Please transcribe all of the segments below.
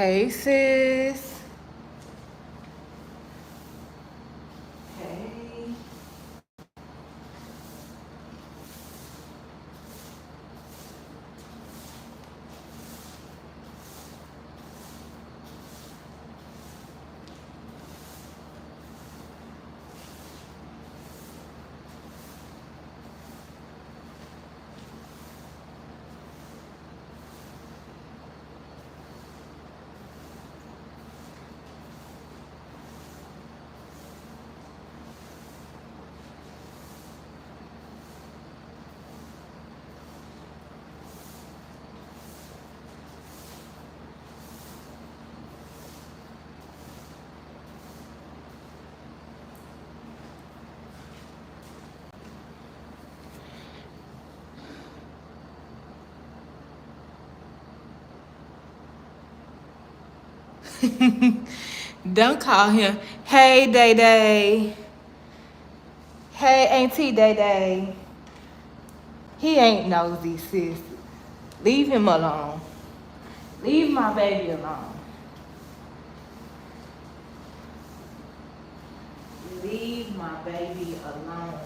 Hey, sis. Hey. Don't call him. Hey, Day Day. Hey, Auntie Day Day. He ain't nosy, sis. Leave him alone. Leave my baby alone. Leave my baby alone.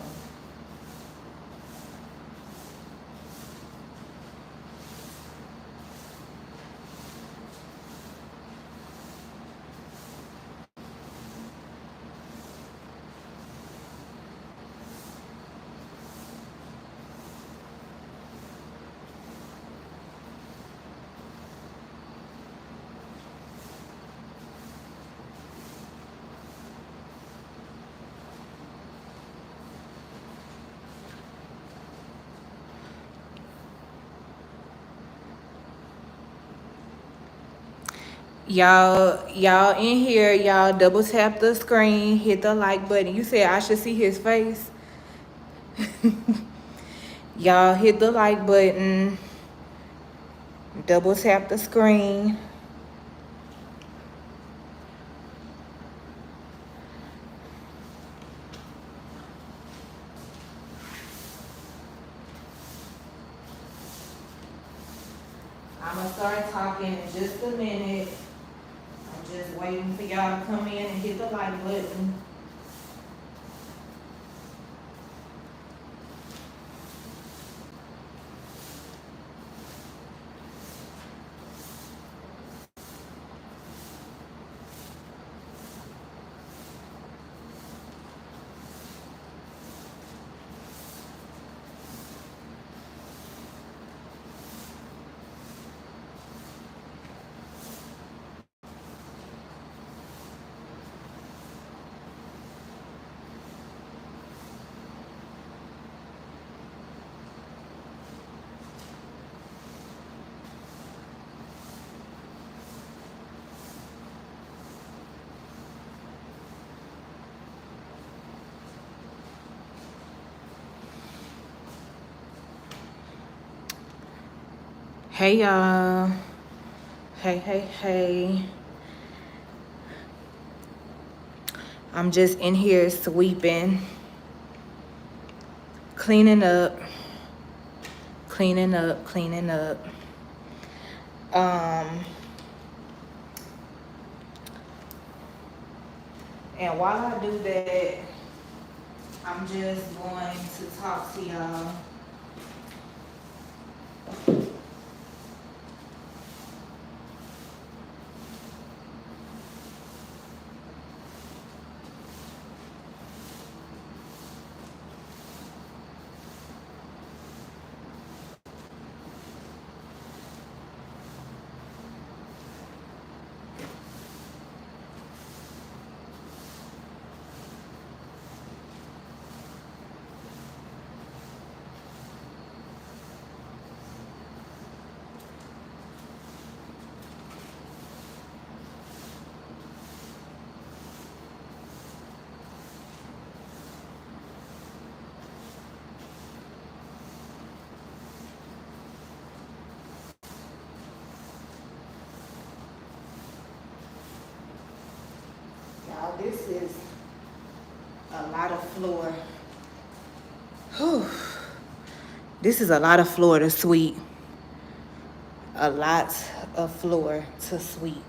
Y'all in here, y'all double tap the screen, hit the like button. You said I should see his face. Y'all hit the like button, double tap the screen. I'm gonna start talking in just a minute. I'm just waiting for y'all to come in and hit the like button. Hey y'all. Hey. I'm just in here sweeping, cleaning up. And while I do that, I'm just going to talk to y'all. Y'all, this is a lot of floor. Whew. This is a lot of floor to sweep. A lot of floor to sweep.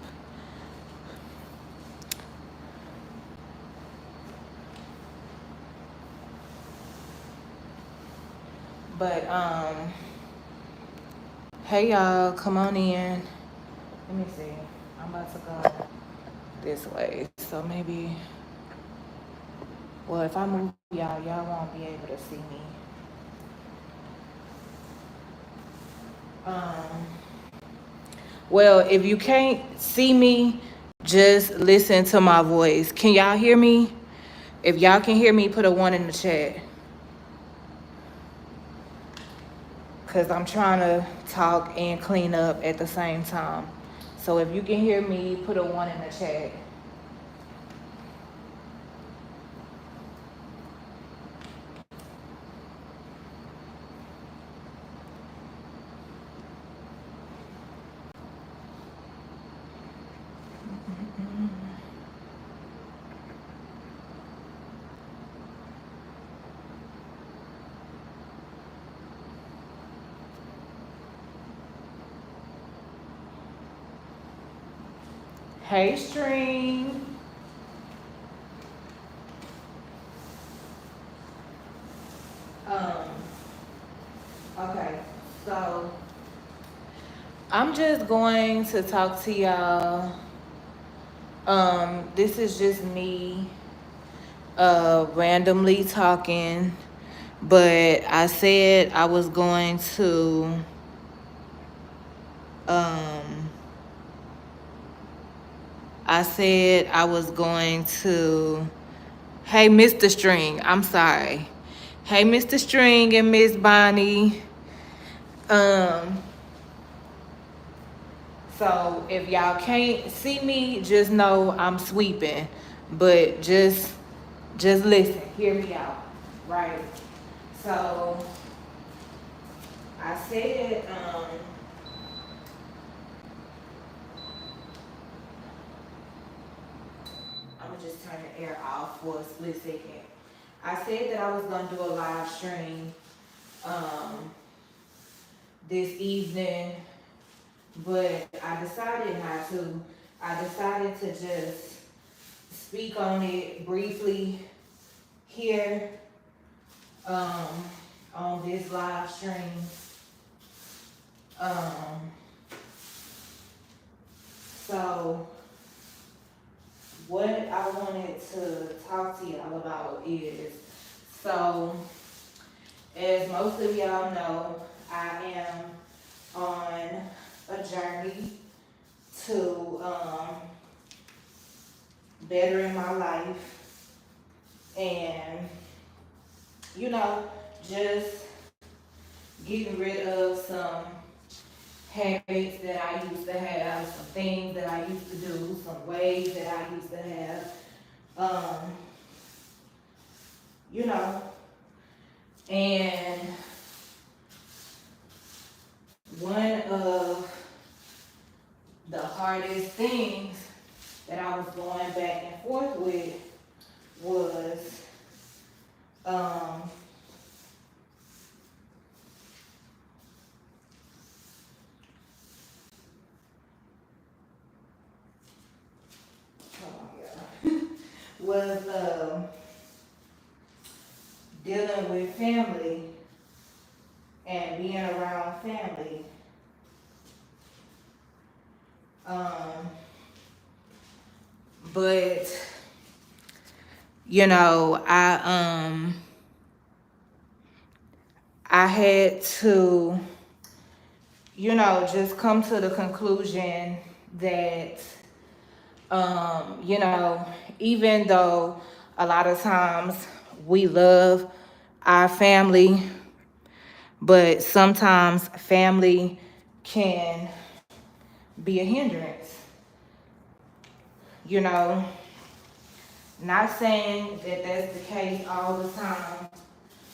But hey y'all, come on in. Let me see. I'm about to go this way. So maybe, well, if I move y'all won't be able to see me. Um, well, if you can't see me, just listen to my voice. Can y'all hear me? If y'all can hear me, put a one in the chat. Cause I'm trying to talk and clean up at the same time. So if you can hear me, put a one in the chat. Hey, Stream. Um, okay, so I'm just going to talk to y'all. This is just me randomly talking, but I said I was going to um I said I was going to, hey Mr. String, I'm sorry. Hey Mr. String and Miss Bonnie. Um So if y'all can't see me, just know I'm sweeping. But just listen, hear me out. Right. So I said, I'm gonna just turn the air off for a split second. I said that I was gonna do a live stream um this evening, but I decided not to. I decided to just speak on it briefly here um, on this live stream. Um, so what I wanted to talk to y'all about is, so as most of y'all know, I am on a journey to bettering my life and, you know, just getting rid of some habits that I used to have, some things that I used to do, some ways that I used to have. Um, you know, and one of the hardest things that I was going back and forth with was um, was dealing with family and being around family. Um, but you know, I had to, you know, just come to the conclusion that you know, even though a lot of times we love our family, but sometimes family can be a hindrance. You know, not saying that that's the case all the time,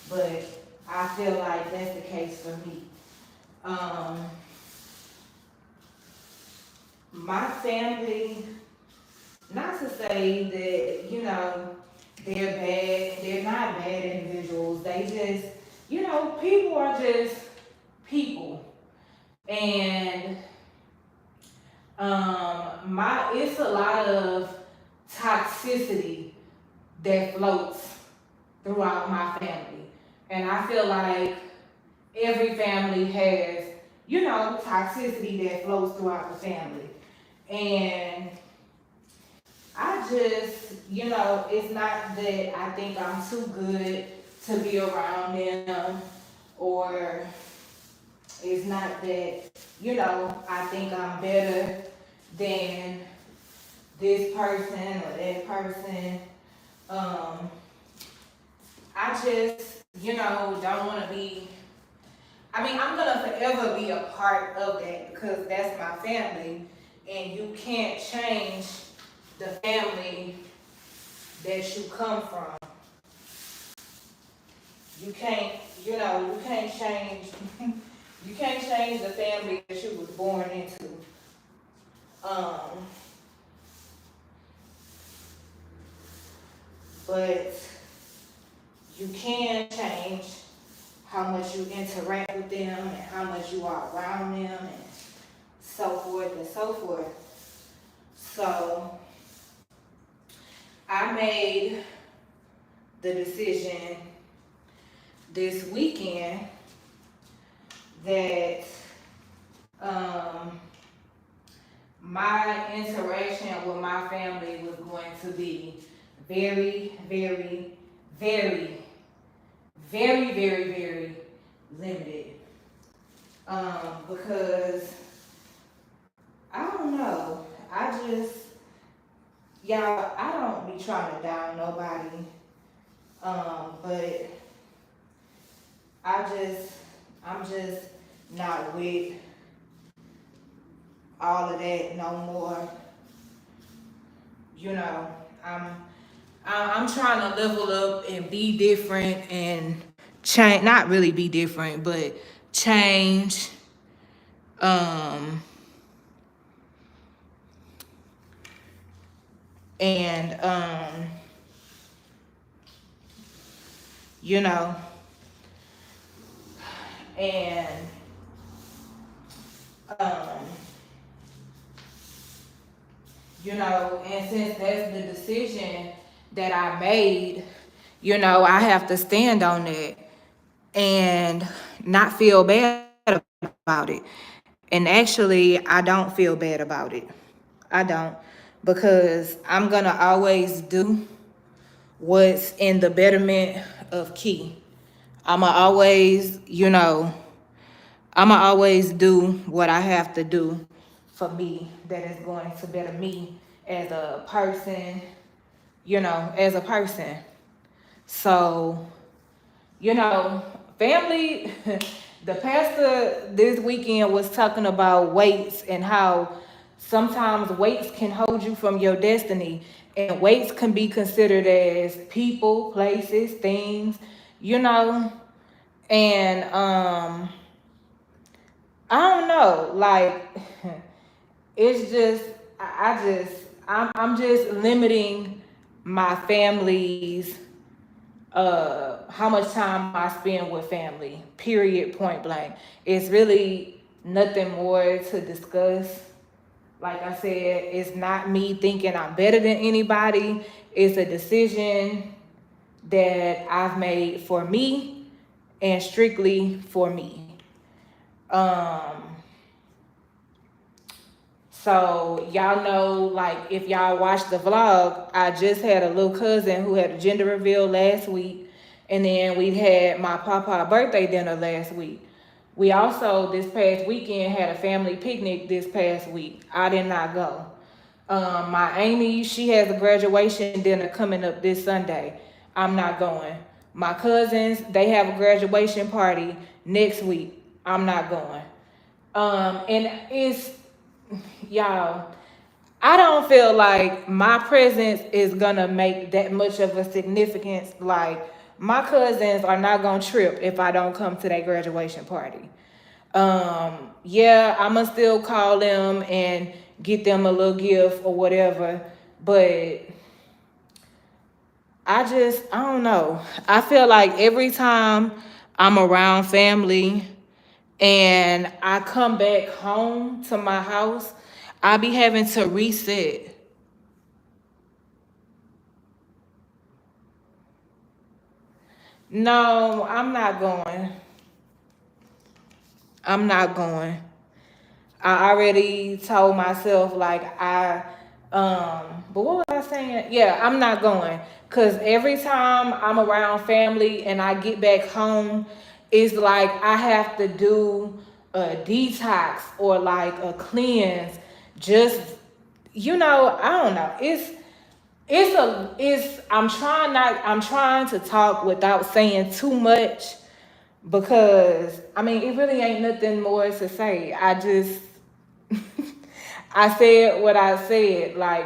but I feel like that's the case for me. Um, my family, not to say that, you know, they're bad, they're not bad individuals. They just, you know, people are just people. And it's a lot of toxicity that floats throughout my family. And I feel like every family has, you know, toxicity that flows throughout the family. And I just, you know, it's not that I think I'm too good to be around them, or it's not that, you know, I think I'm better than this person or that person. Um, I just, you know, don't want to be. I mean, I'm gonna forever be a part of that because that's my family, and you can't change the family that you come from. You can't, you know, you can't change. You can't change the family that you was born into. Um, but you can change how much you interact with them and how much you are around them and so forth and so forth. So I made the decision this weekend that um, my interaction with my family was going to be very, very, very, very, very, very limited. Because I don't know. I just, y'all, I don't be trying to down nobody. But I'm just not with all of that no more. You know, I'm I'm trying to level up and be different and change. Not really be different, but change. Um, and you know, and um, you know, and since that's the decision that I made, you know, I have to stand on that and not feel bad about it. And actually, I don't feel bad about it. I don't, because I'm gonna always do what's in the betterment of Key. I'ma always, you know, I'ma always do what I have to do for me that is going to better me as a person, you know, as a person. So, you know, family, the pastor this weekend was talking about weights and how sometimes weights can hold you from your destiny. And weights can be considered as people, places, things, you know. And I don't know, like it's just I'm just limiting my family's how much time I spend with family. Period. Point blank. It's really nothing more to discuss. Like I said, it's not me thinking I'm better than anybody. It's a decision that I've made for me and strictly for me. Um, So y'all know, like, if y'all watch the vlog, I just had a little cousin who had a gender reveal last week, and then we had my papa birthday dinner last week. We also this past weekend had a family picnic this past week. I did not go. My Amy, she has a graduation dinner coming up this Sunday. I'm not going. My cousins, they have a graduation party next week. I'm not going. And it's y'all, I don't feel like my presence is gonna make that much of a significance. Like, my cousins are not gonna trip if I don't come to their graduation party. Yeah, I'ma still call them and get them a little gift or whatever, but I don't know. I feel like every time I'm around family and I come back home to my house, I be having to reset. No, I'm not going. I'm not going. I already told myself like but what was I saying? Yeah, I'm not going. Cause every time I'm around family and I get back home, it's like I have to do a detox or like a cleanse. Just I don't know. I'm trying to talk without saying too much because I mean it really ain't nothing more to say. I said what I said. Like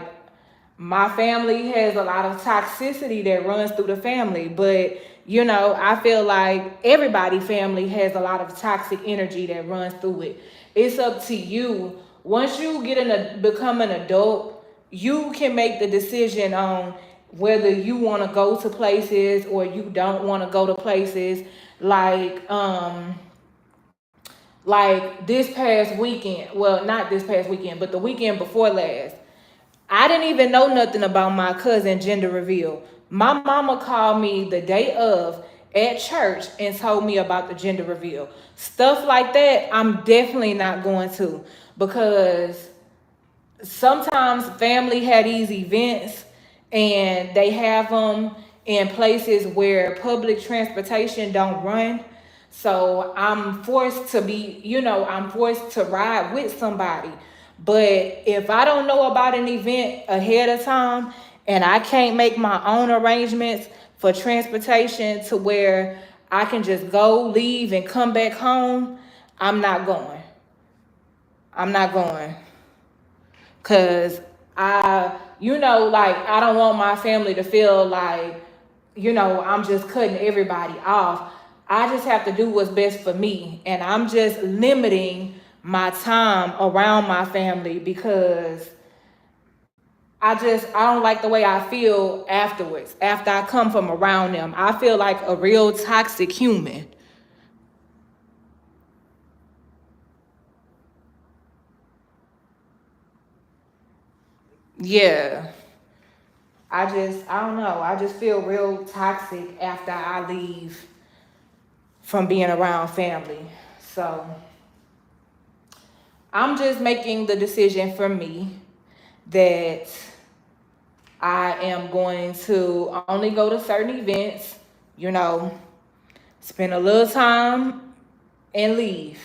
my family has a lot of toxicity that runs through the family, but I feel like everybody family has a lot of toxic energy that runs through it. It's up to you. Once you become an adult, you can make the decision on whether you want to go to places or you don't want to go to places. Like this past weekend, well, not this past weekend, but the weekend before last, I didn't even know nothing about my cousin gender reveal. My mama called me the day of at church and told me about the gender reveal. Stuff like that, I'm definitely not going to, because sometimes family had these events and they have them in places where public transportation don't run. So I'm forced to ride with somebody. But if I don't know about an event ahead of time and I can't make my own arrangements for transportation to where I can just go, leave, and come back home, I'm not going. I'm not going. Cause like I don't want my family to feel like, I'm just cutting everybody off. I just have to do what's best for me. And I'm just limiting my time around my family because I don't like the way I feel afterwards. After I come from around them, I feel like a real toxic human. Yeah. I don't know. I just feel real toxic after I leave from being around family. So I'm just making the decision for me that I am going to only go to certain events, you know, spend a little time and leave.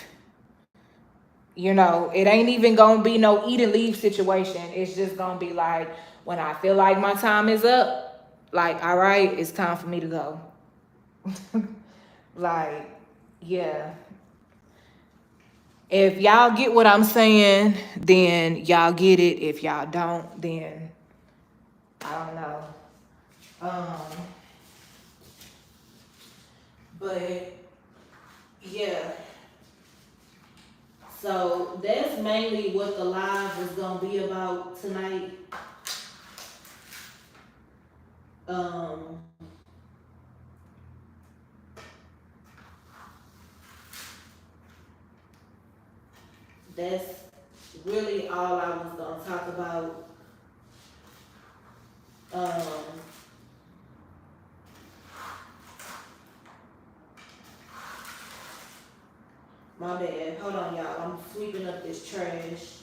It ain't even gonna be no eat and leave situation. It's just gonna be like when I feel like my time is up, like, all right, it's time for me to go. Like, yeah. If y'all get what I'm saying, then y'all get it. If y'all don't, then I don't know. Um, but yeah. So that's mainly what the live was gonna be about tonight. Um, that's really all I was gonna talk about. Um, my bad. Hold on, y'all. I'm sweeping up this trash.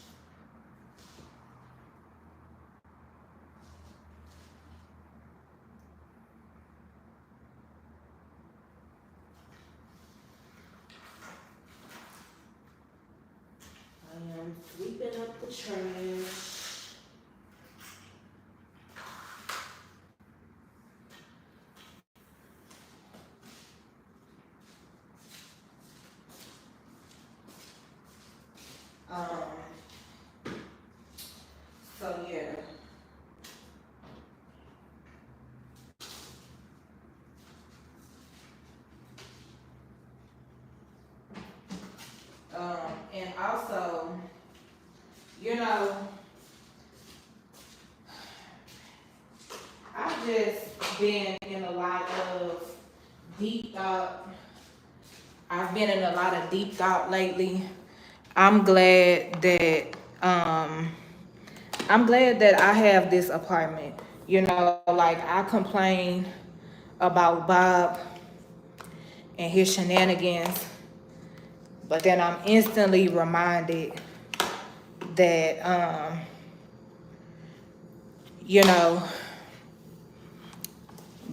I am sweeping up the trash. Um, so yeah. And also, you know, I've just been in a lot of deep thought. I've been in a lot of deep thought lately. I'm glad that um I'm glad that I have this apartment. Like I complain about Bob and his shenanigans, But then I'm instantly reminded that, you know,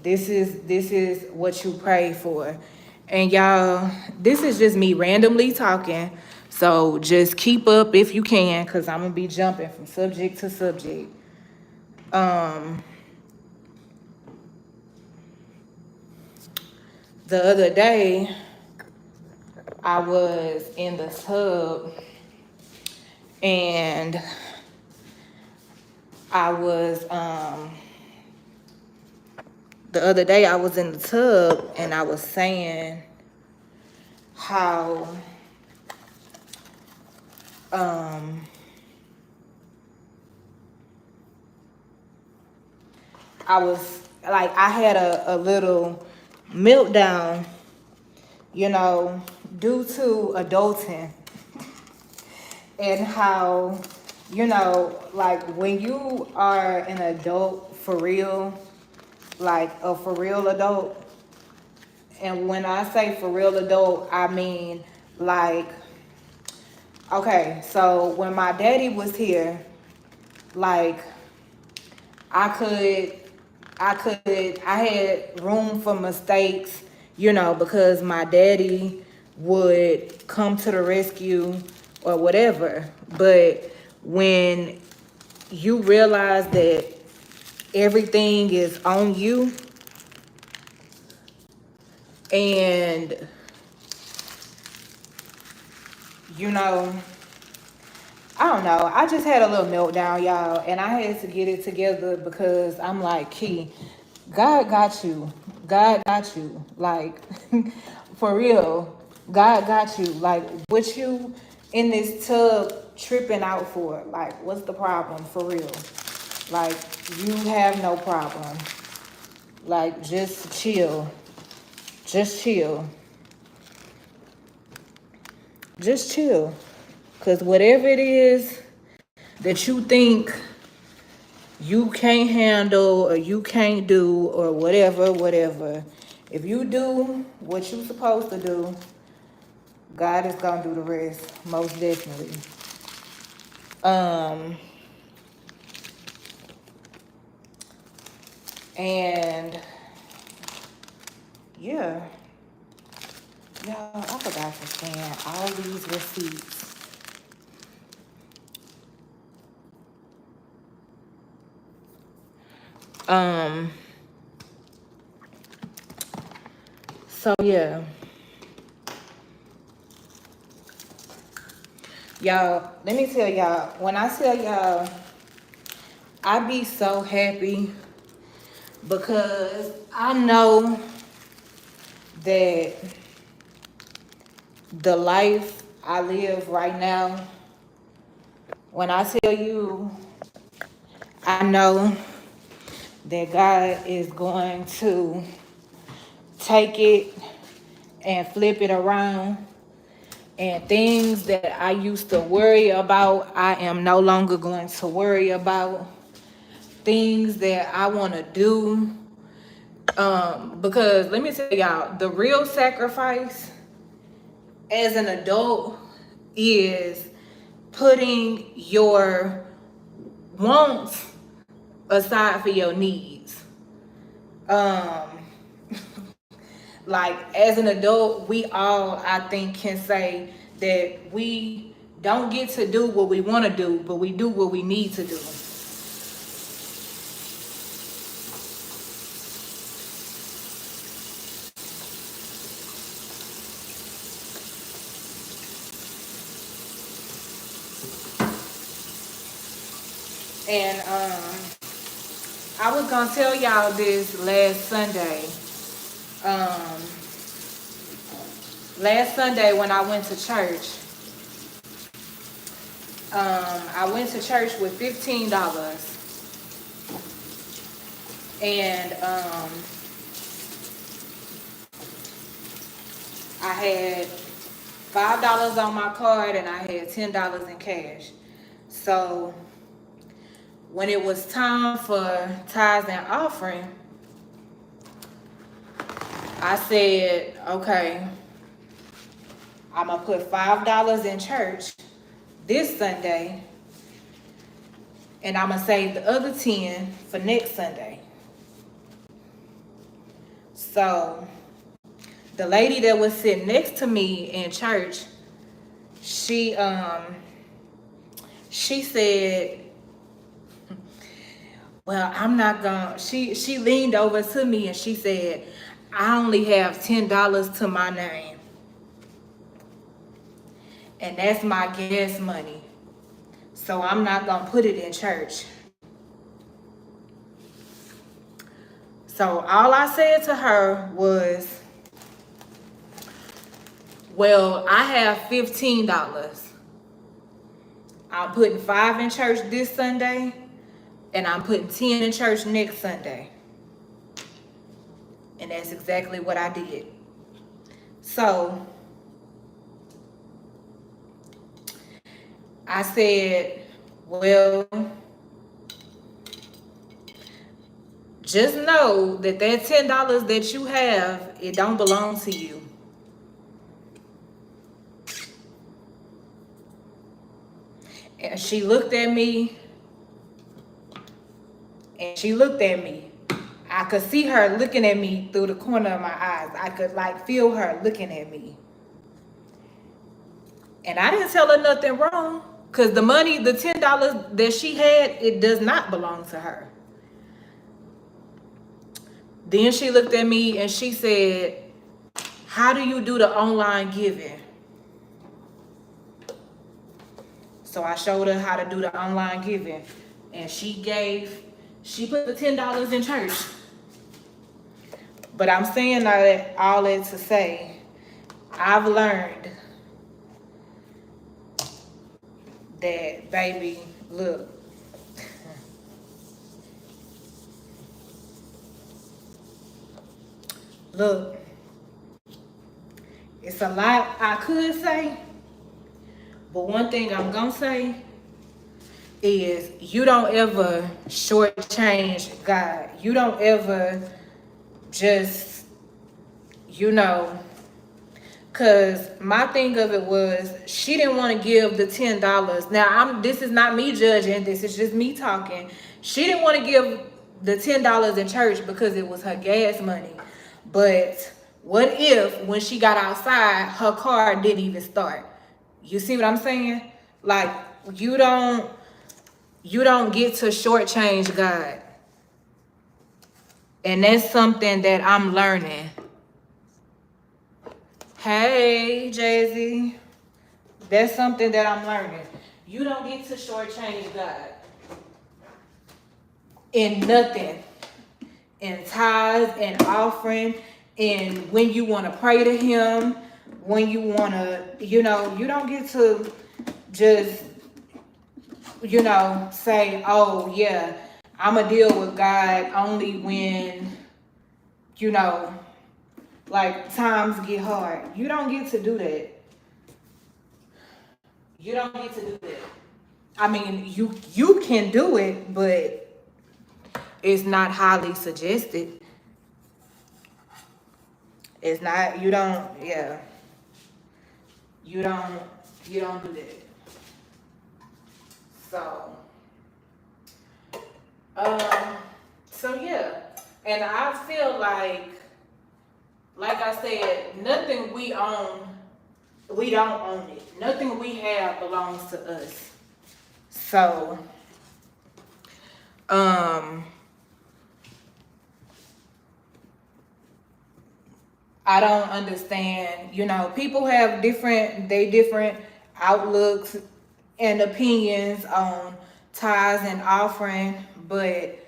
this is what you pray for. And y'all, this is just me randomly talking. So just keep up if you can, because I'm going to be jumping from subject to subject. The other day, I was in the tub and I was, the other day I was in the tub and I was saying how, I was like, I had a little meltdown, you know, due to adulting, and how, you know, like when you are an adult for real, like a for real adult, and when I say for real adult, I mean like, okay, so when my daddy was here, like I had room for mistakes, you know, because my daddy would come to the rescue or whatever. But when you realize that everything is on you, and, you know, I don't know. I just had a little meltdown, y'all, and I had to get it together because I'm like, Key, God got you. God got you. Like, for real, God got you. Like, what you in this tub tripping out for? Like, what's the problem? For real. Like, you have no problem. Like, just chill. Just chill. Just chill. Because whatever it is that you think you can't handle or you can't do or whatever, if you do what you're supposed to do, God is gonna do the rest, most definitely. And yeah, y'all, I forgot to scan all these receipts. So yeah, y'all, let me tell y'all, when I tell y'all, I be so happy because I know that the life I live right now, when I tell you, I know that God is going to take it and flip it around. And things that I used to worry about, I am no longer going to worry about. Things that I want to do. Because let me tell y'all, the real sacrifice as an adult is putting your wants aside for your needs. Like, as an adult, we all, I think, can say that we don't get to do what we want to do, but we do what we need to do. And I was gonna tell y'all this last Sunday. Last Sunday when I went to church, I went to church with $15, and I had $5 on my card and I had $10 in cash. So when it was time for tithes and offering, I said, okay, I'm going to put $5 in church this Sunday, and I'm going to save the other 10 for next Sunday. So the lady that was sitting next to me in church, she said, well, I'm not gonna, she leaned over to me and she said, I only have $10 to my name. And that's my gas money. So I'm not gonna put it in church. So all I said to her was, well, I have $15. I'm putting 5 in church this Sunday, and I'm putting 10 in church next Sunday. And that's exactly what I did. So I said, well, just know that $10 that you have, it don't belong to you. And she looked at me, and she looked at me. I could see her looking at me through the corner of my eyes. I could like feel her looking at me. And I didn't tell her nothing wrong, because the money, the $10 that she had, it does not belong to her. Then she looked at me and she said, how do you do the online giving? So I showed her how to do the online giving. And she put the $10 in church. But I'm saying all that to say, I've learned that, baby, look. Look, it's a lot I could say, but one thing I'm gonna say is you don't ever shortchange God. You don't ever just, because my thing of it was, she didn't want to give the $10. Now, this is not me judging. This is just me talking. She didn't want to give the $10 in church because it was her gas money. But what if when she got outside, her car didn't even start? You see what I'm saying? Like, you don't get to shortchange God. And that's something that I'm learning. Hey, Jay-Z. That's something that I'm learning. You don't get to shortchange God in nothing. In tithes and offering, and when you want to pray to him, when you want to, you don't get to just, say, oh, yeah, I'm going to deal with God only when, like times get hard. You don't get to do that. You don't get to do that. I mean, you can do it, but it's not highly suggested. It's not, you don't do that. So yeah. And I feel like I said, nothing we own, we don't own it. Nothing we have belongs to us. So, I don't understand, people have different outlooks and opinions on tithes and offering, but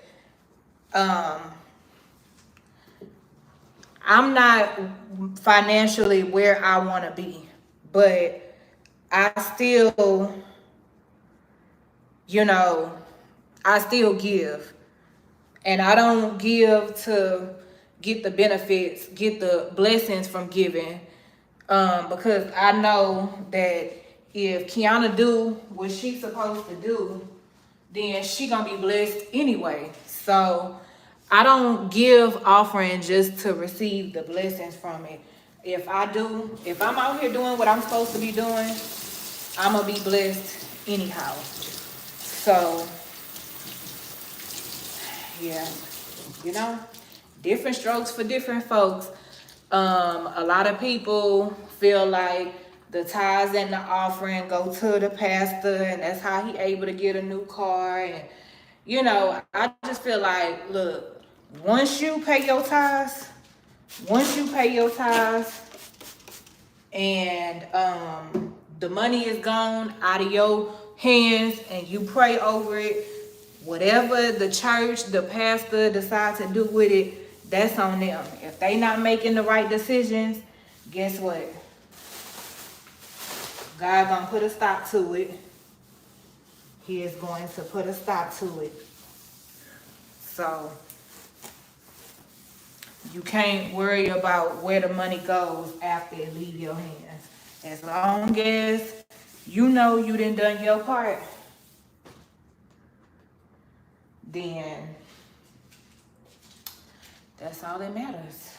I'm not financially where I want to be, but I still, I still give. And I don't give to get the benefits, get the blessings from giving. Because I know that if Kiana do what she's supposed to do, then she gonna be blessed anyway. So I don't give offering just to receive the blessings from it. If I'm out here doing what I'm supposed to be doing, I'm gonna be blessed anyhow. So, yeah, you know, different strokes for different folks. A lot of people feel like the tithes and the offering go to the pastor, and that's how he able to get a new car. And you know, I just feel like, look, once you pay your tithes, once you pay your tithes, and the money is gone out of your hands, and you pray over it, whatever the church, the pastor decides to do with it, that's on them. If they not making the right decisions, guess what? God gonna put a stop to it. He is going to put a stop to it. So you can't worry about where the money goes after it leave your hands. As long as you know you done your part, then that's all that matters.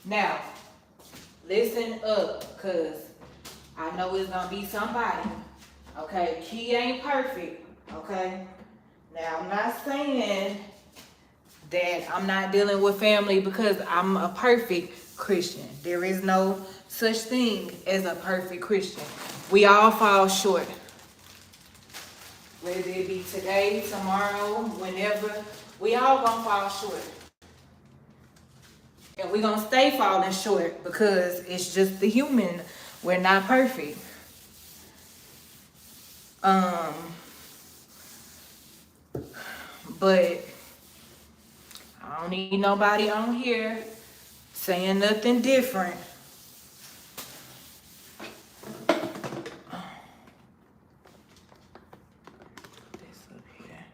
Now, listen up, cause I know it's gonna be somebody. Okay, Key ain't perfect. Okay. Now I'm not saying that I'm not dealing with family because I'm a perfect Christian. There is no such thing as a perfect Christian. We all fall short. Whether it be today, tomorrow, whenever, we all gonna fall short. And we gonna stay falling short because it's just the human. We're not perfect. But I don't need nobody on here saying nothing different. This up here.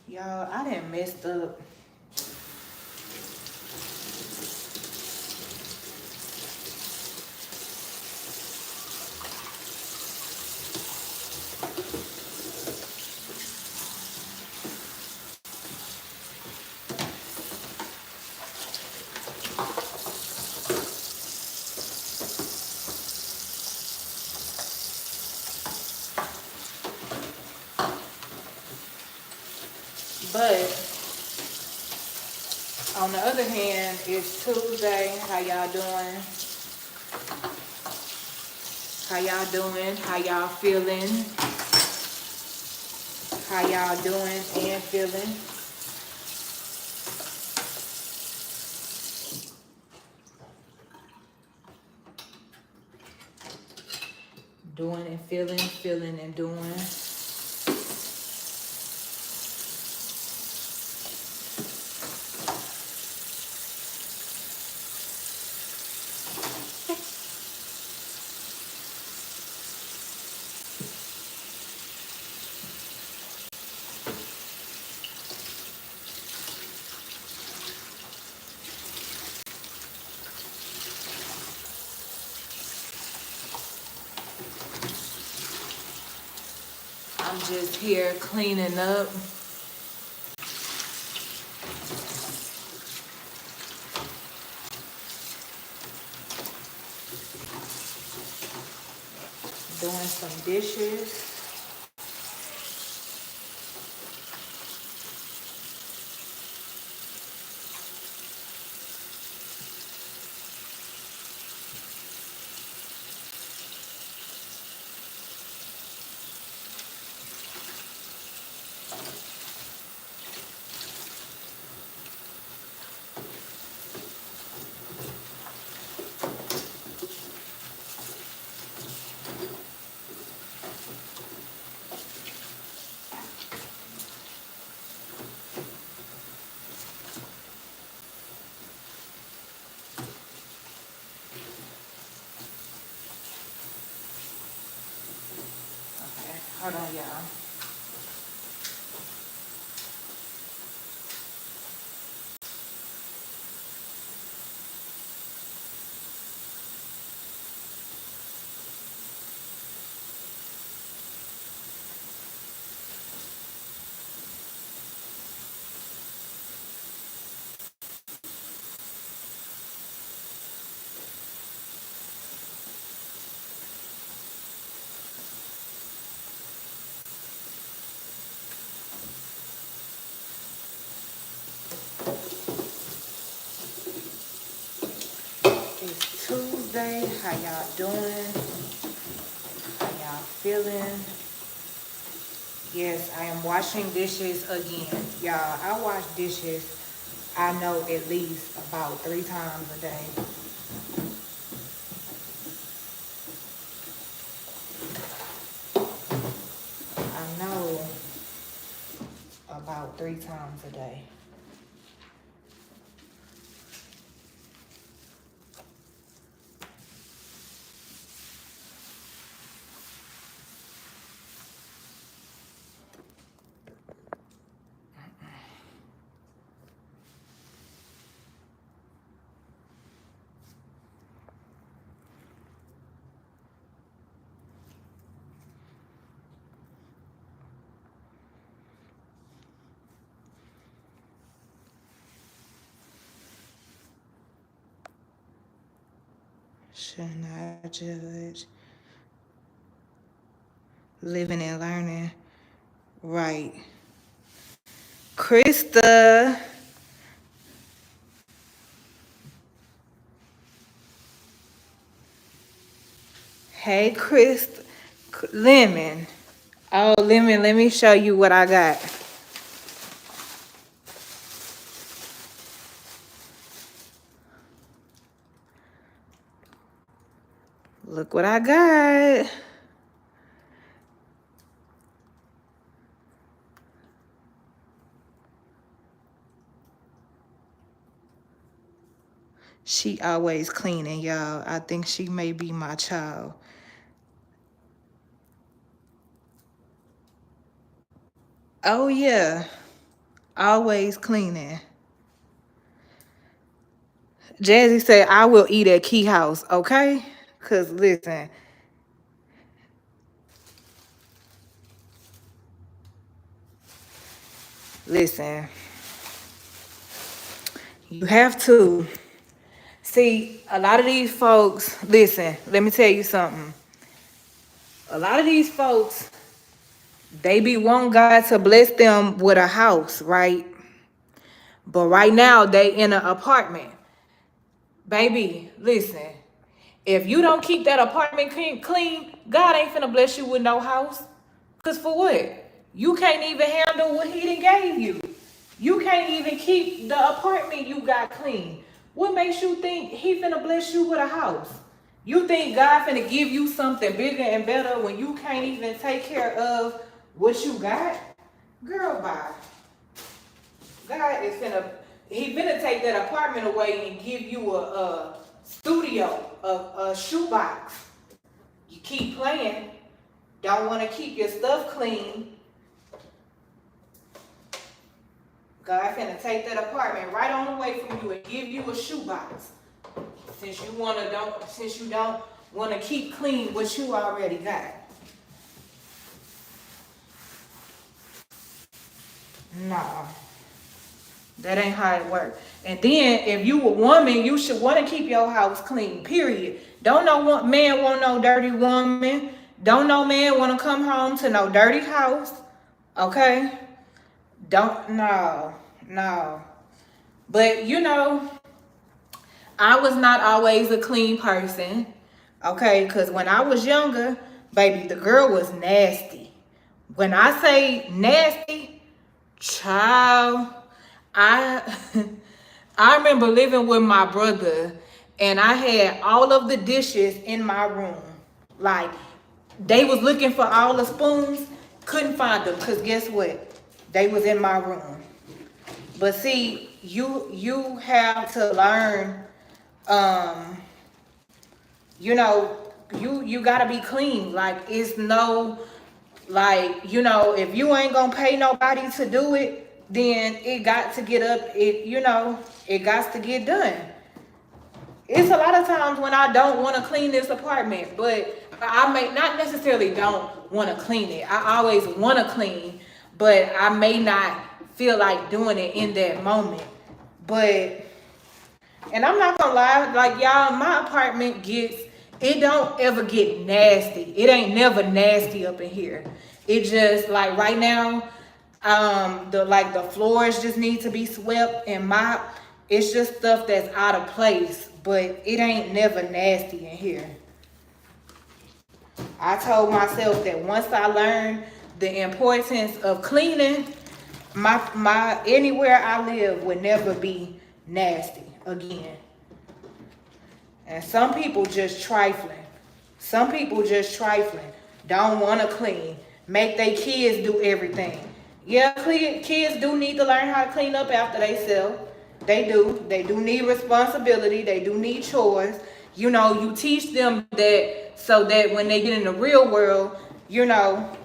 Y'all, I done messed up. But on the other hand, it's Tuesday. How y'all doing? How y'all doing? How y'all feeling? How y'all doing and feeling? Doing and feeling, feeling and doing. I'm just here cleaning up. Doing some dishes. Okay, hold on, y'all. y'all doing? How y'all feeling? Yes, I am washing dishes again. Y'all, I wash dishes, I know, at least about 3 times a day. I know about 3 times a day. Should not judge. Living and learning. Right. Krista. Hey, Krista. Lemon. Oh, Lemon, let me show you what I got. Look what I got. She always cleaning, y'all. I think she may be my child. Oh, yeah. Always cleaning. Jazzy said, I will eat at Key House, okay? Because, listen. Listen. You have to. See, a lot of these folks, listen, let me tell you something. A lot of these folks, they be wanting God to bless them with a house, right? But right now, they in an apartment. Baby, listen. If you don't keep that apartment clean, God ain't finna bless you with no house. Cause for what? You can't even handle what he done gave you. You can't even keep the apartment you got clean. What makes you think he finna bless you with a house? You think God finna give you something bigger and better when you can't even take care of what you got? Girl, bye. God is he finna take that apartment away and give you a studio, a shoebox. You keep playing, don't want to keep your stuff clean. God finna take that apartment right on away from you and give you a shoebox. Since you don't want to keep clean what you already got. Nah. That ain't how it works. And then if you a woman, you should want to keep your house clean, period. Don't no man want no dirty woman. Don't no man want to come home to no dirty house. Okay? No. But you know, I was not always a clean person. Okay? Because when I was younger, baby, the girl was nasty. When I say nasty, child, I I remember living with my brother and I had all of the dishes in my room. Like they was looking for all the spoons, couldn't find them because guess what? They was in my room. But see, you have to learn you know, you gotta be clean. Like it's no like, you know, if you ain't gonna pay nobody to do it, then it got to get up, it got to get done. It's a lot of times when I don't want to clean this apartment, but I may not necessarily don't want to clean it. I always want to clean, but I may not feel like doing it in that moment. But, and I'm not gonna lie, like y'all, my apartment it don't ever get nasty. It ain't never nasty up in here. It just like right now, the floors just need to be swept and mopped. It's just stuff that's out of place, but it ain't never nasty in here. I told myself that once I learned the importance of cleaning, my anywhere I live would never be nasty again. And some people just trifling. Some people just trifling. Don't want to clean. Make their kids do everything. Yeah, kids do need to learn how to clean up after themselves. They do. They do need responsibility. They do need chores. You know, you teach them that so that when they get in the real world, you know,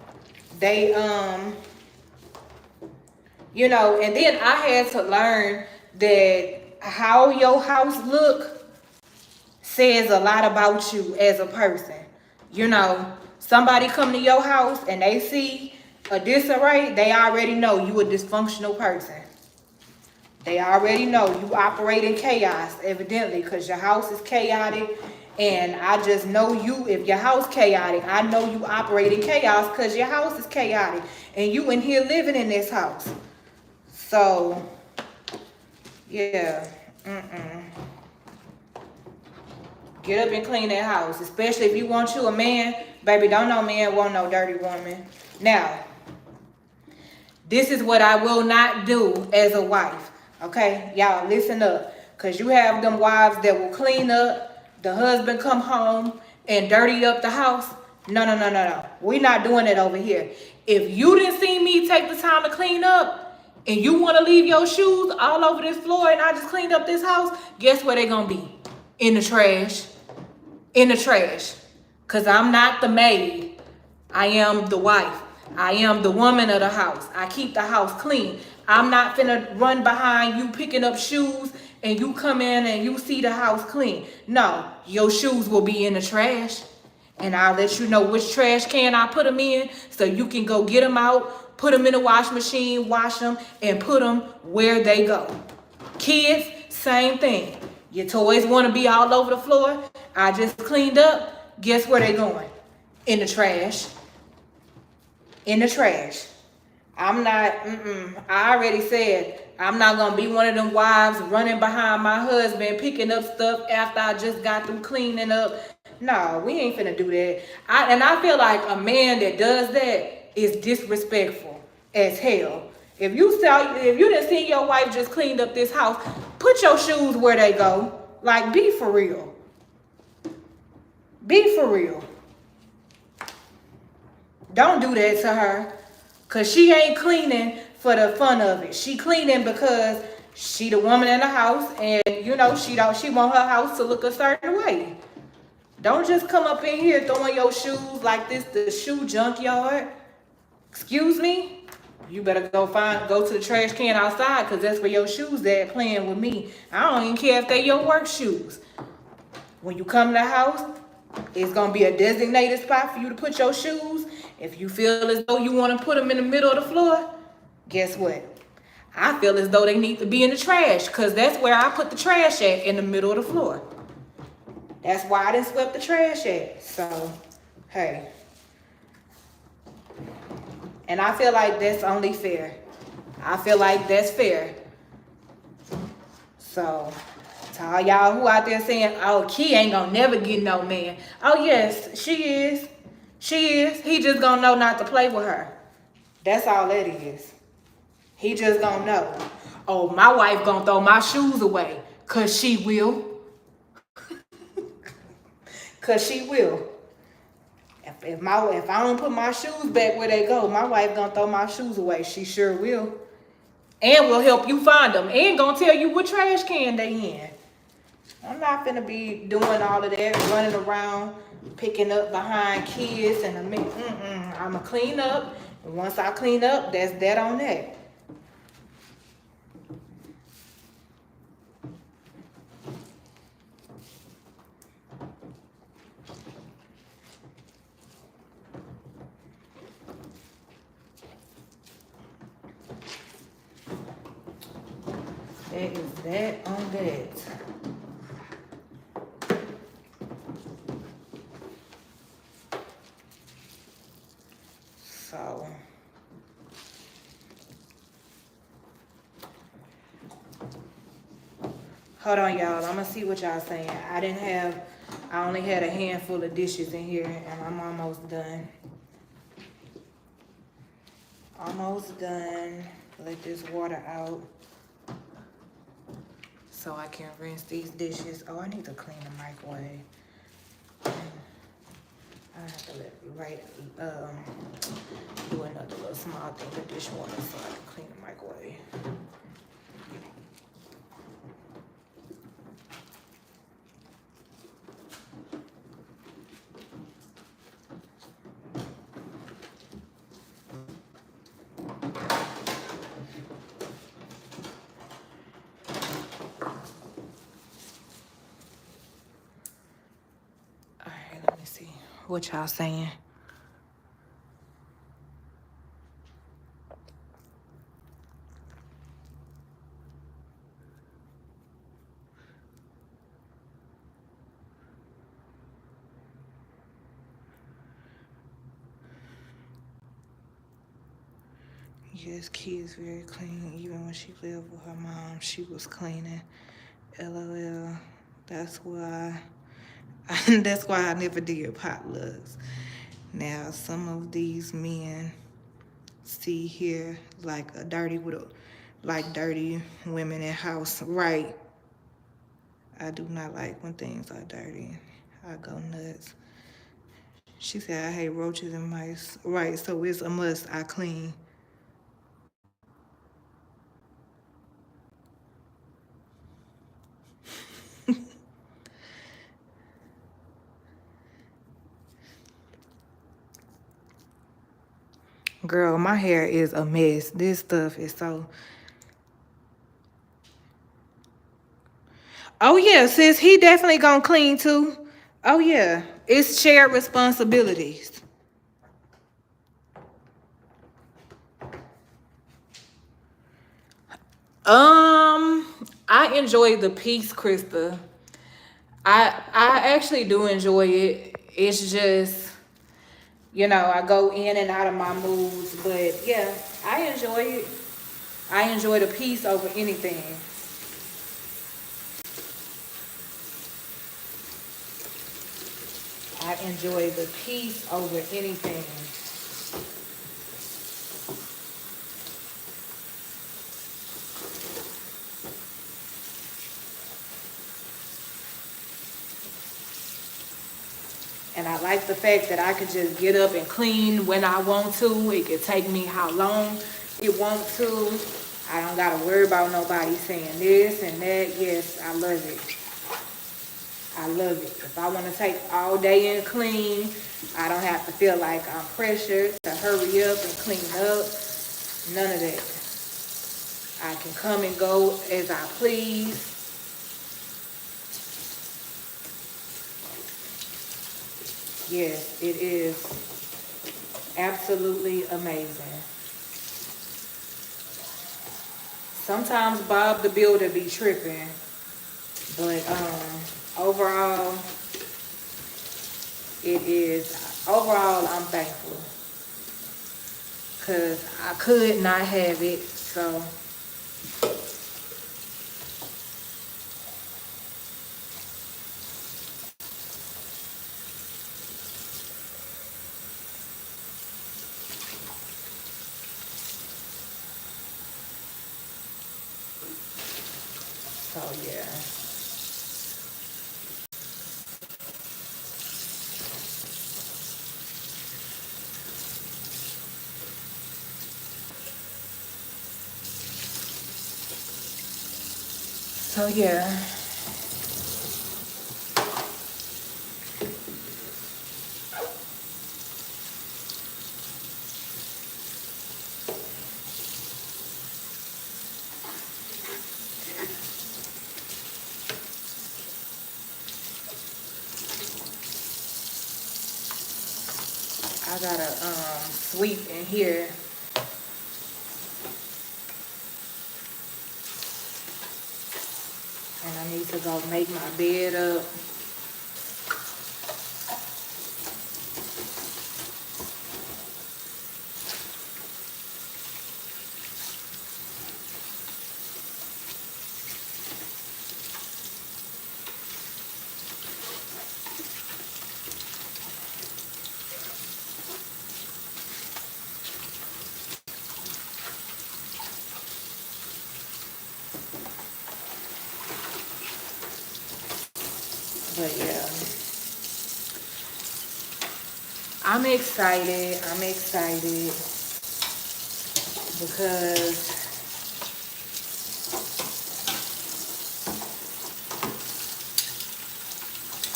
they you know, and then I had to learn that how your house look says a lot about you as a person. You know, somebody come to your house and they see a disarray, they already know you a dysfunctional person. They already know you operate in chaos, evidently, because your house is chaotic. And I just know you, if your house chaotic, I know you operate in chaos because your house is chaotic. And you in here living in this house. So, yeah. Get up and clean that house, especially if you want you a man. Baby, don't no man want no dirty woman. Now, this is what I will not do as a wife. Okay, y'all listen up. Because you have them wives that will clean up, the husband come home and dirty up the house. No. We're not doing it over here. If you didn't see me take the time to clean up and you want to leave your shoes all over this floor and I just cleaned up this house, guess where they going to be? In the trash. In the trash. Because I'm not the maid. I am the wife. I am the woman of the house. I keep the house clean. I'm not finna run behind you picking up shoes and you come in and you see the house clean. No, your shoes will be in the trash. And I'll let you know which trash can I put them in so you can go get them out, put them in the wash machine, wash them, and put them where they go. Kids, same thing. Your toys want to be all over the floor. I just cleaned up. Guess where they going? In the trash. In the trash. I'm not, I already said, I'm not going to be one of them wives running behind my husband, picking up stuff after I just got through cleaning up. No, we ain't finna do that. And I feel like a man that does that is disrespectful as hell. If you didn't see your wife just cleaned up this house, put your shoes where they go. Like, be for real. Be for real. Don't do that to her. Because she ain't cleaning for the fun of it. She cleaning because she the woman in the house. And, you know, she want her house to look a certain way. Don't just come up in here throwing your shoes like this, the shoe junkyard. Excuse me? You better go to the trash can outside because that's where your shoes at playing with me. I don't even care if they're your work shoes. When you come to the house, it's going to be a designated spot for you to put your shoes. If you feel as though you want to put them in the middle of the floor, guess what? I feel as though they need to be in the trash because that's where I put the trash at, in the middle of the floor. That's why I didn't sweep the trash at. So, hey. And I feel like that's only fair. I feel like that's fair. So, to all y'all who out there saying, oh, Key ain't gonna never get no man. Oh, yes, she is. She is. He just gonna know not to play with her. That's all that is. He just gonna know. Oh, my wife gonna throw my shoes away. Because she will. Because she will. If I don't put my shoes back where they go, my wife gonna throw my shoes away. She sure will. And will help you find them. And gonna tell you what trash can they in. I'm not finna be doing all of that, running around, picking up behind kids and I'ma clean up. And once I clean up, that's that on that. That is that on that. So, hold on, y'all. I'm gonna see what y'all saying. I only had a handful of dishes in here and I'm almost done. Almost done. Let this water out so I can rinse these dishes. Oh, I need to clean the microwave. I have to do another little small thing with dishwater so I can clean the microwave. All right, let me see what y'all saying. Yes, Key is very clean. Even when she lived with her mom, she was cleaning. LOL. That's why. That's why I never did potlucks. Now, some of these men see here like a dirty widow, like dirty women in house. Right. I do not like when things are dirty. I go nuts. She said I hate roaches and mice. Right, so it's a must. I clean. Girl, my hair is a mess. This stuff is so... Oh, yeah, sis, he definitely gonna clean, too. Oh, yeah. It's shared responsibilities. I enjoy the peace, Krista. I actually do enjoy it. It's just, you know, I go in and out of my moods, but yeah, I enjoy it. I enjoy the peace over anything. I enjoy the peace over anything. And I like the fact that I could just get up and clean when I want to. It could take me how long it want to. I don't gotta worry about nobody saying this and that. Yes, I love it. I love it. If I want to take all day and clean, I don't have to feel like I'm pressured to hurry up and clean up. None of that. I can come and go as I please. Yes, it is absolutely amazing. Sometimes Bob the Builder be tripping, but overall, overall I'm thankful. Because I could not have it, so. So, yeah. So, yeah. I gotta sweep in here. And I need to go make my bed up. But yeah, I'm excited. I'm excited because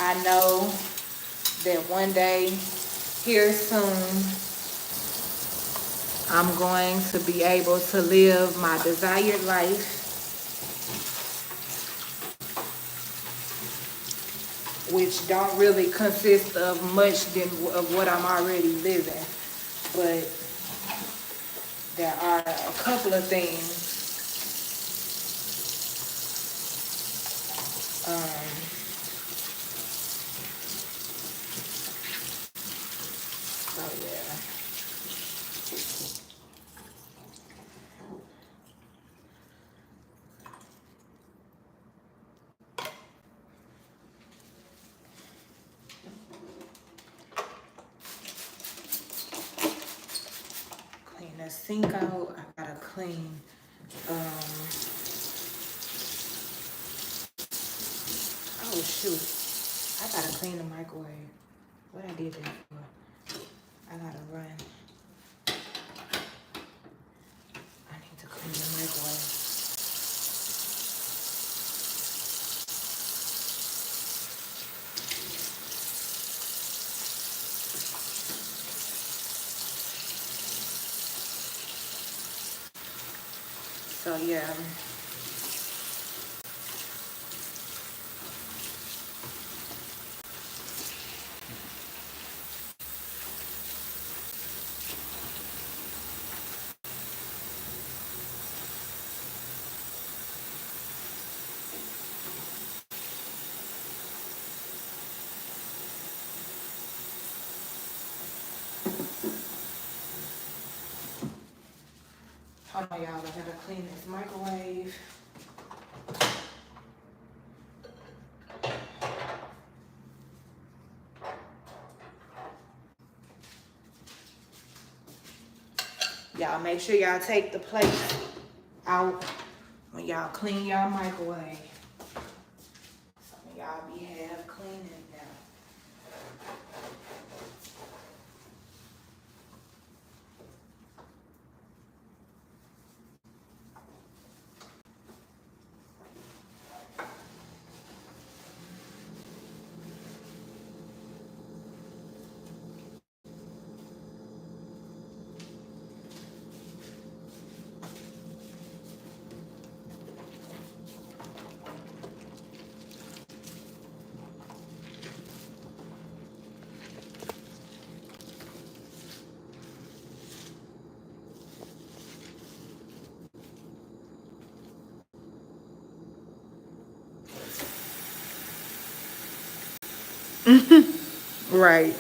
I know that one day, here soon, I'm going to be able to live my desired life, which don't really consist of much than of what I'm already living. But there are a couple of things. So yeah. Clean the sink out. I gotta clean. Oh shoot! I gotta clean the microwave. What I did that for? I gotta run. I need to clean the microwave. So yeah. Hold on, y'all. I gotta clean this microwave. Y'all make sure y'all take the plate out when y'all clean y'all microwave. Some of y'all be half cleaning now. Right.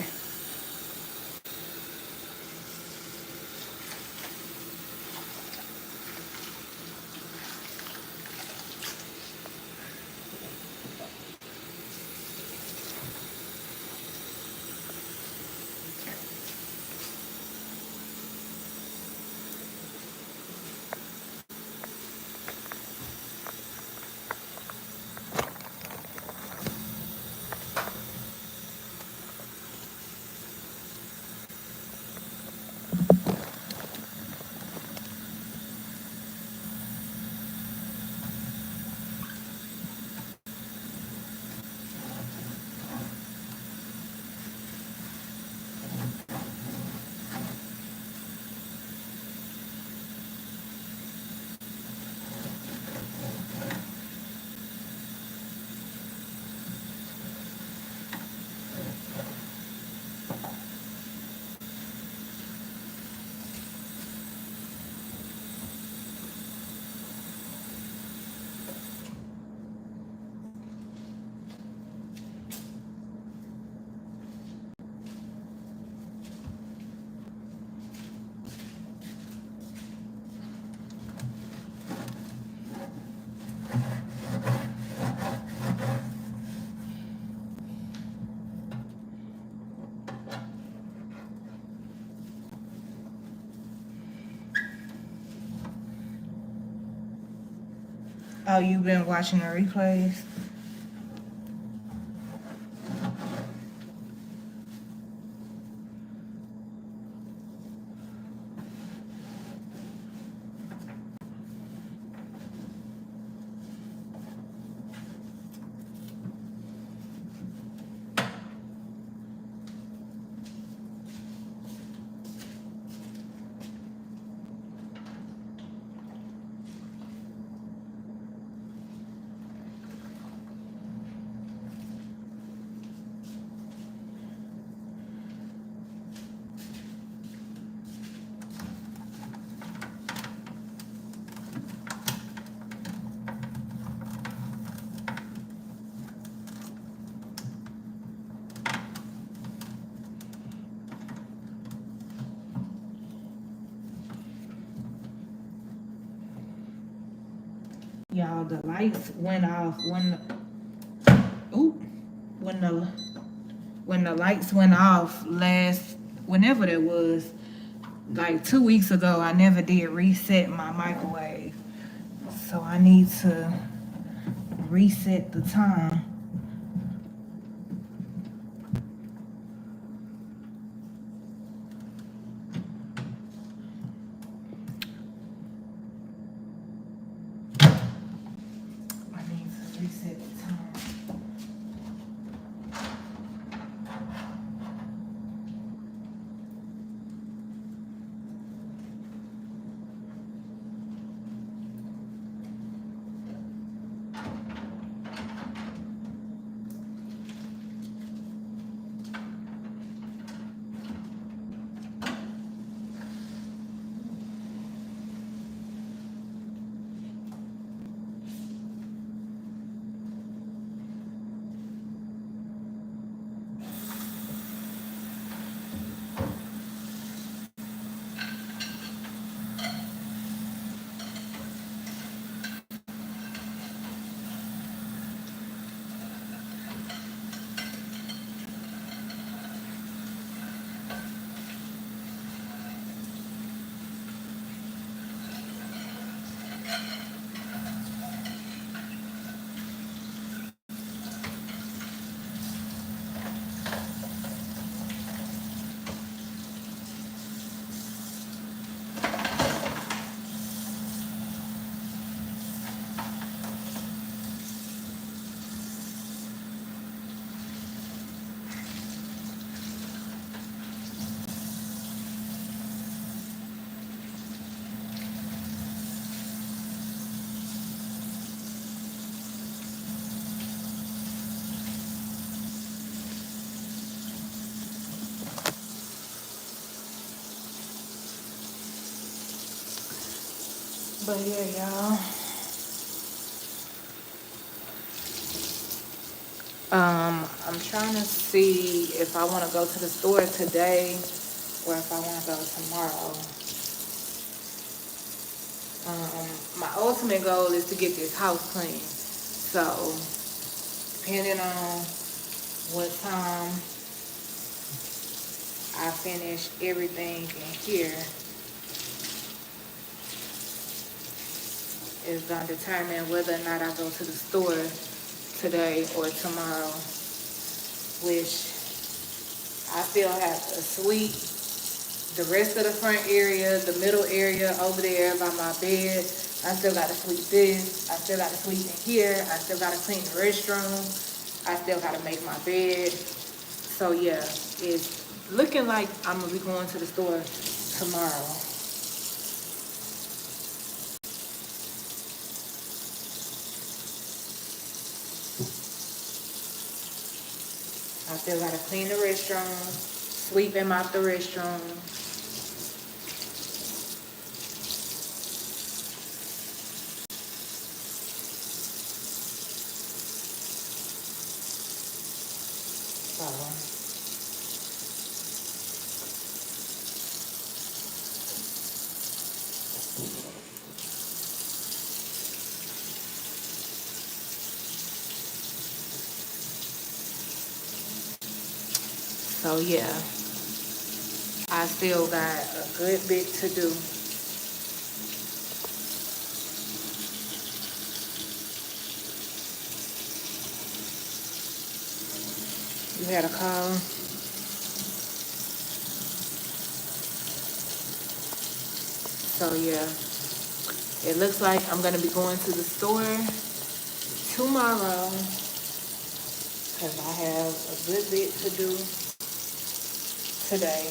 Oh, you've been watching the replays? Y'all, the lights went off ooh, when the when the lights went off whenever that was, like 2 weeks ago. I never did reset my microwave, so I need to reset the time. I need to reset the time. But yeah, y'all. I'm trying to see if I want to go to the store today or if I want to go tomorrow. My ultimate goal is to get this house clean. So, depending on what time I finish everything in here is going to determine whether or not I go to the store today or tomorrow, which I still have to sweep the rest of the front area, the middle area over there by my bed. I still got to sweep this. I still got to sweep in here. I still got to clean the restroom. I still got to make my bed. So yeah, it's looking like I'm going to be going to the store tomorrow. I still got to clean the restroom, sweep and mop the restroom. So yeah, I still got a good bit to do. You had a call? So yeah, it looks like I'm gonna be going to the store tomorrow because I have a good bit to do today.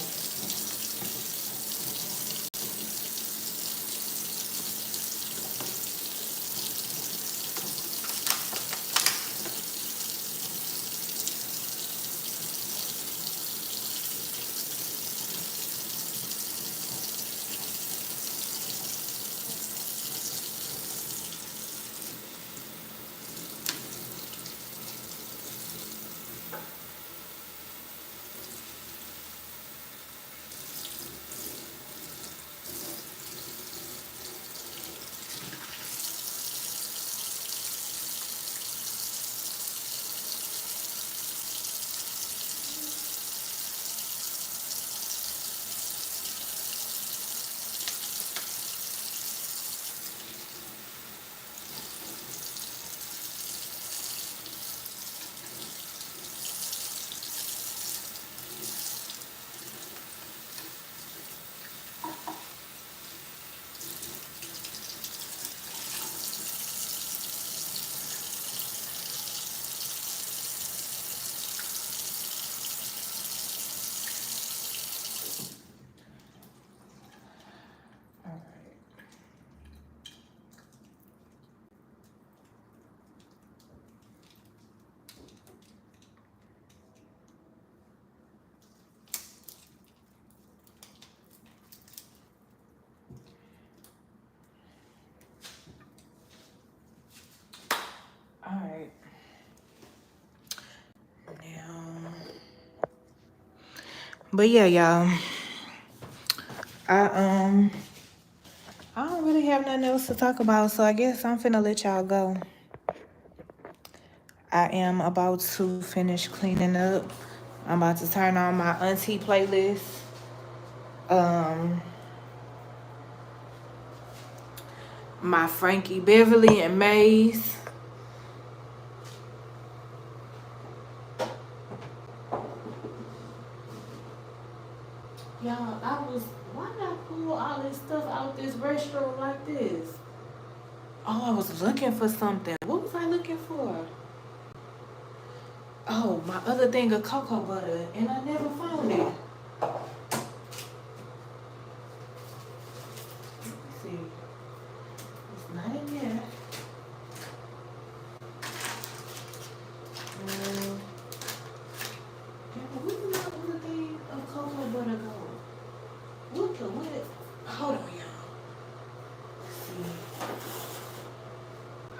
But yeah, y'all. I I don't really have nothing else to talk about, so I guess I'm finna let y'all go. I am about to finish cleaning up. I'm about to turn on my auntie playlist. Um, my Frankie Beverly and Maze. Y'all, why did I pull all this stuff out this restroom like this? Oh, I was looking for something. What was I looking for? Oh, my other thing of cocoa butter, and I never found it. Let me see. It's not in there. Where did my other thing of cocoa butter go? What? Hold on, y'all. See,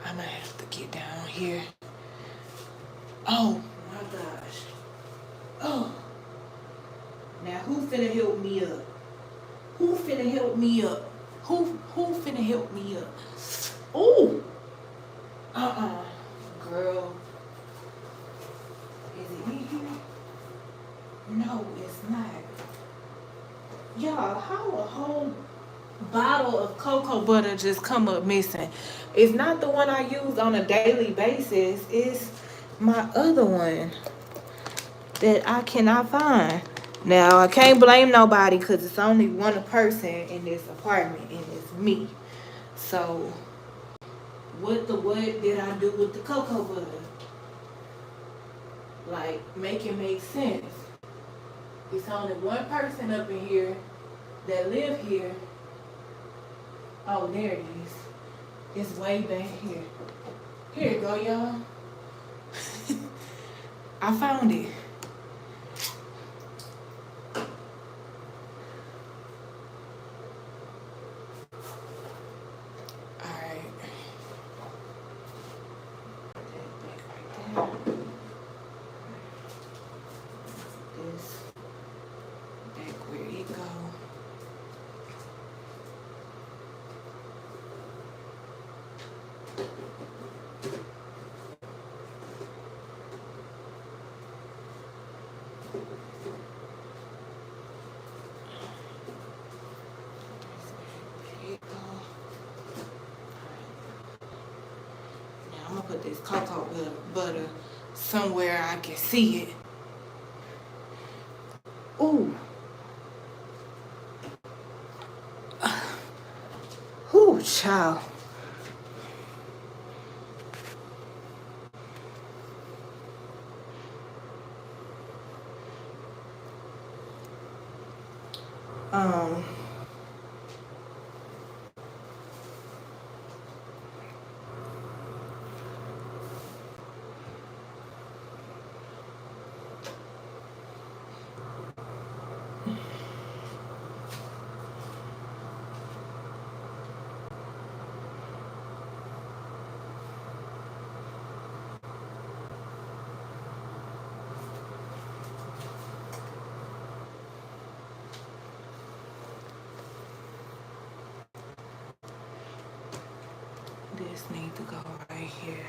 I'm gonna have to get down here. Oh my gosh. Oh. Now who finna help me up? Who finna help me up? Who finna help me up? Oh. Girl. Is it in here? No, it's not. Y'all, how a whole bottle of cocoa butter just come up missing? It's not the one I use on a daily basis. It's my other one that I cannot find. Now, I can't blame nobody because it's only one person in this apartment and it's me. So, what did I do with the cocoa butter? Like, make it make sense. It's only one person up in here that live here. Oh, there it is. It's way back here. Here you go, y'all. I found it. Alright. This back where it go. I'm gonna put this cocoa butter somewhere I can see it. Ooh. Ooh, child. Um. This needs to go right here.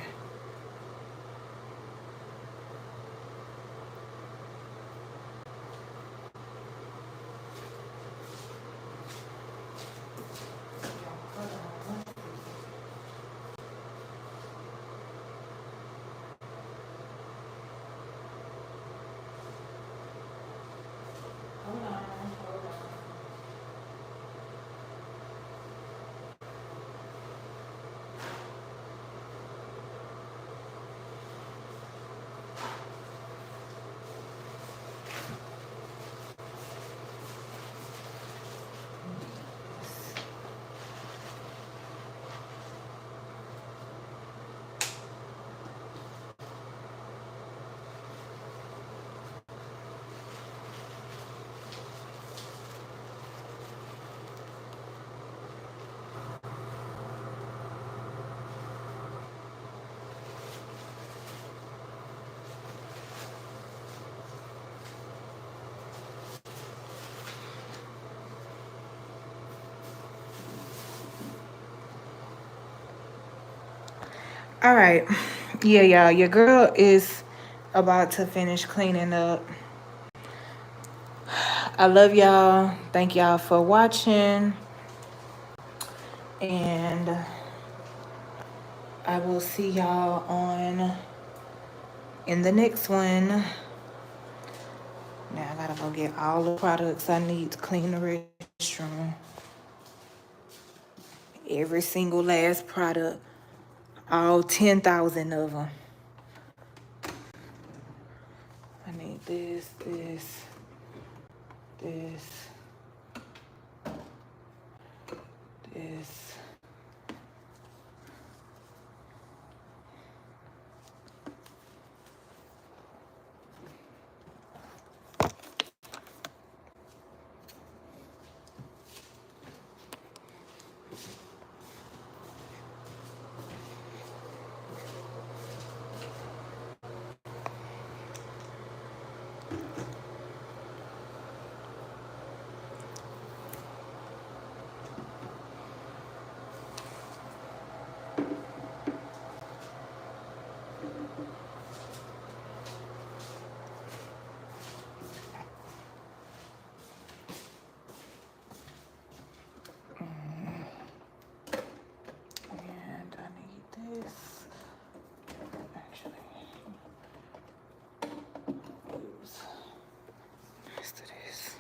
Hold on. All right. Yeah, y'all. Your girl is about to finish cleaning up. I love y'all. Thank y'all for watching. And I will see y'all in the next one. Now I gotta go get all the products I need to clean the restroom. Every single last product. All 10,000 of them. I need this, this, this, this. And I need this. Actually, use the rest of this.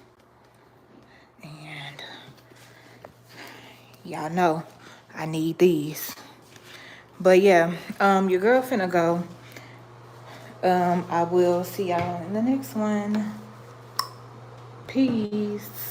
And y'all know I need these. But yeah, your girl finna go. I will see y'all in the next one. Peace.